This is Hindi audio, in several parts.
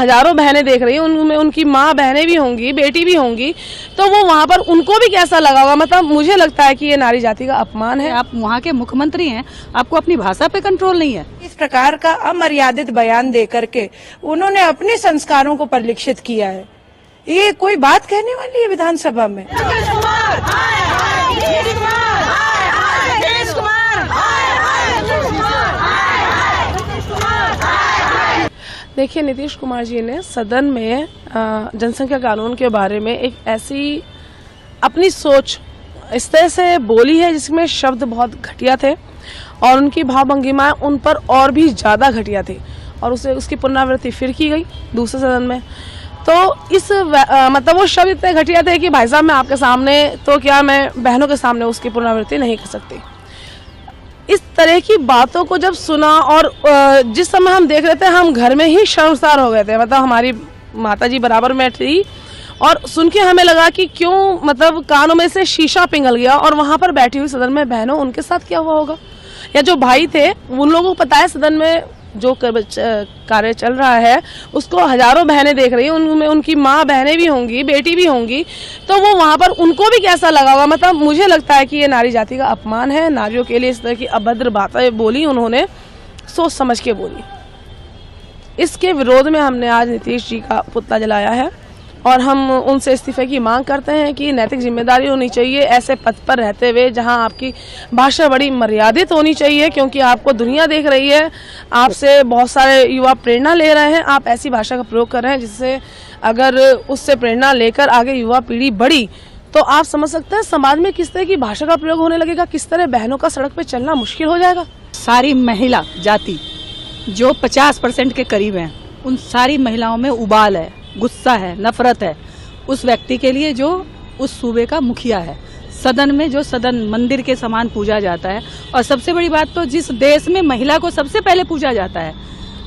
हजारों बहनें देख रही हैं, उनमें उनकी माँ बहनें भी होंगी, बेटी भी होंगी, तो वो वहाँ पर उनको भी कैसा लगा होगा। मतलब मुझे लगता है कि ये नारी जाति का अपमान है। आप वहाँ के मुख्यमंत्री हैं, आपको अपनी भाषा पे कंट्रोल नहीं है। इस प्रकार का अमर्यादित बयान दे करके उन्होंने अपने संस्कारों को परिलक्षित किया है। ये कोई बात कहने वाली है विधानसभा में? देखिए, नीतीश कुमार जी ने सदन में जनसंख्या कानून के बारे में एक ऐसी अपनी सोच इस तरह से बोली है जिसमें शब्द बहुत घटिया थे और उनकी भाव भंगिमाएं उन पर और भी ज़्यादा घटिया थी और उसकी पुनरावृत्ति फिर की गई दूसरे सदन में। तो मतलब वो शब्द इतने घटिया थे कि भाई साहब मैं आपके सामने तो क्या, मैं बहनों के सामने उसकी पुनरावृत्ति नहीं कर सकती। इस तरह की बातों को जब सुना और जिस समय हम देख रहे थे, हम घर में ही शर्मसार हो गए थे। मतलब हमारी माता जी बराबर में थी और सुन के हमें लगा कि क्यों, मतलब कानों में से शीशा पिघल गया। और वहां पर बैठी हुई सदन में बहनों, उनके साथ क्या हुआ होगा, या जो भाई थे उन लोगों को पता है सदन में जो कार्य चल रहा है उसको हजारों बहनें देख रही हैं, उनमें उनकी माँ बहनें भी होंगी, बेटी भी होंगी, तो वो वहाँ पर उनको भी कैसा लगा होगा। मतलब मुझे लगता है कि ये नारी जाति का अपमान है। नारियों के लिए इस तरह की अभद्र बातें बोली उन्होंने, सोच समझ के बोली। इसके विरोध में हमने आज नीतीश जी का पुतला जलाया है और हम उनसे इस्तीफे की मांग करते हैं कि नैतिक जिम्मेदारी होनी चाहिए ऐसे पद पर रहते हुए जहां आपकी भाषा बड़ी मर्यादित होनी चाहिए, क्योंकि आपको दुनिया देख रही है, आपसे बहुत सारे युवा प्रेरणा ले रहे हैं। आप ऐसी भाषा का प्रयोग कर रहे हैं जिससे अगर उससे प्रेरणा लेकर आगे युवा पीढ़ी बढ़ी तो आप समझ सकते हैं समाज में किस तरह की भाषा का प्रयोग होने लगेगा, किस तरह बहनों का सड़क पर चलना मुश्किल हो जाएगा। सारी महिला जाति जो 50% के करीब है, उन सारी महिलाओं में उबाल है, गुस्सा है, नफरत है उस व्यक्ति के लिए जो उस सूबे का मुखिया है। सदन में जो सदन मंदिर के समान पूजा जाता है, और सबसे बड़ी बात तो जिस देश में महिला को सबसे पहले पूजा जाता है,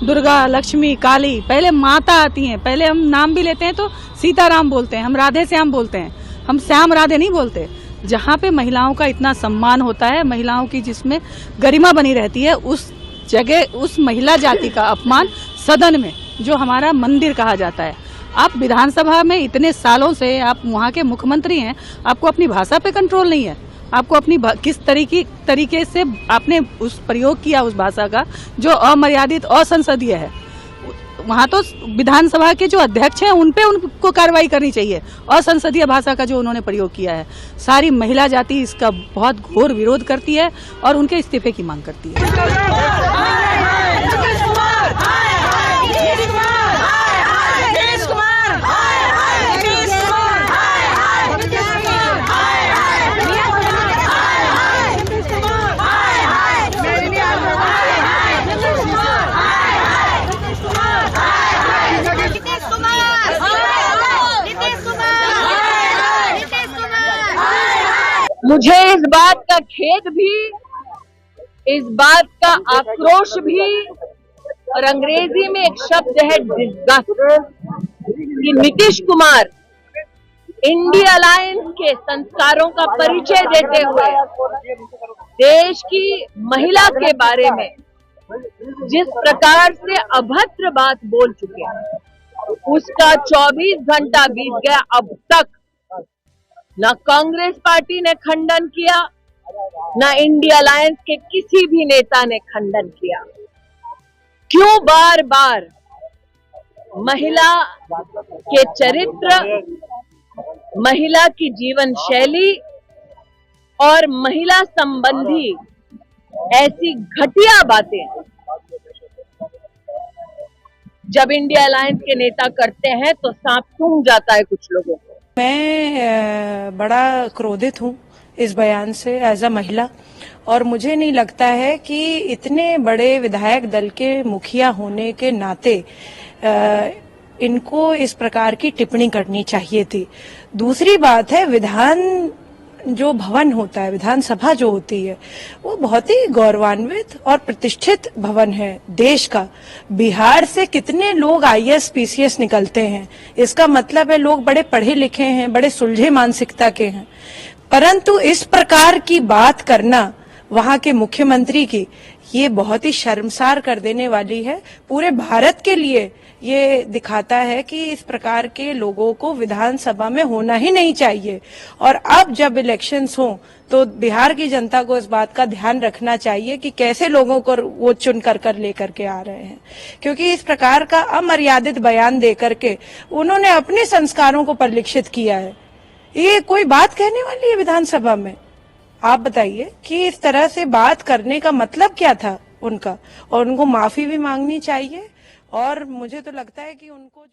दुर्गा, लक्ष्मी, काली, पहले माता आती हैं। पहले हम नाम भी लेते हैं तो सीताराम बोलते हैं, हम राधे श्याम बोलते हैं, हम श्याम राधे नहीं बोलते। जहाँ पे महिलाओं का इतना सम्मान होता है, महिलाओं की जिसमें गरिमा बनी रहती है, उस जगह उस महिला जाति का अपमान सदन में, जो हमारा मंदिर कहा जाता है। आप विधानसभा में इतने सालों से, आप वहाँ के मुख्यमंत्री हैं, आपको अपनी भाषा पे कंट्रोल नहीं है। आपको अपनी किस तरीके से आपने उस प्रयोग किया उस भाषा का जो अमर्यादित, असंसदीय है। वहाँ तो विधानसभा के जो अध्यक्ष हैं उनको कार्रवाई करनी चाहिए। असंसदीय भाषा का जो उन्होंने प्रयोग किया है, सारी महिला जाति इसका बहुत घोर विरोध करती है और उनके इस्तीफे की मांग करती है। मुझे इस बात का खेद भी, इस बात का आक्रोश भी, और अंग्रेजी में एक शब्द है डिस्गस्ट, कि नीतीश कुमार इंडिया अलायंस के संस्कारों का परिचय देते हुए देश की महिला के बारे में जिस प्रकार से अभद्र बात बोल चुके हैं, उसका 24 घंटा बीत गया, अब तक ना कांग्रेस पार्टी ने खंडन किया, ना इंडिया अलायंस के किसी भी नेता ने खंडन किया। क्यों बार बार महिला के चरित्र, महिला की जीवन शैली और महिला संबंधी ऐसी घटिया बातें जब इंडिया अलायंस के नेता करते हैं तो सांप सूंघ जाता है कुछ लोगों को। मैं बड़ा क्रोधित हूँ इस बयान से एज अ महिला, और मुझे नहीं लगता है कि इतने बड़े विधायक दल के मुखिया होने के नाते इनको इस प्रकार की टिप्पणी करनी चाहिए थी। दूसरी बात है, विधान जो भवन होता है, विधानसभा जो होती है, वो बहुत ही गौरवान्वित और प्रतिष्ठित भवन है देश का। बिहार से कितने लोग IAS PCS निकलते हैं, इसका मतलब है लोग बड़े पढ़े लिखे हैं, बड़े सुलझे मानसिकता के हैं। परंतु इस प्रकार की बात करना वहां के मुख्यमंत्री की, ये बहुत ही शर्मसार कर देने वाली है। पूरे भारत के लिए ये दिखाता है कि इस प्रकार के लोगों को विधानसभा में होना ही नहीं चाहिए। और अब जब इलेक्शंस हों तो बिहार की जनता को इस बात का ध्यान रखना चाहिए कि कैसे लोगों को वो चुन कर लेकर के आ रहे हैं, क्योंकि इस प्रकार का अमर्यादित बयान दे करके उन्होंने अपने संस्कारों को परिलक्षित किया है। ये कोई बात कहने वाली है विधानसभा में? आप बताइए कि इस तरह से बात करने का मतलब क्या था उनका, और उनको माफी भी मांगनी चाहिए। और मुझे तो लगता है कि उनको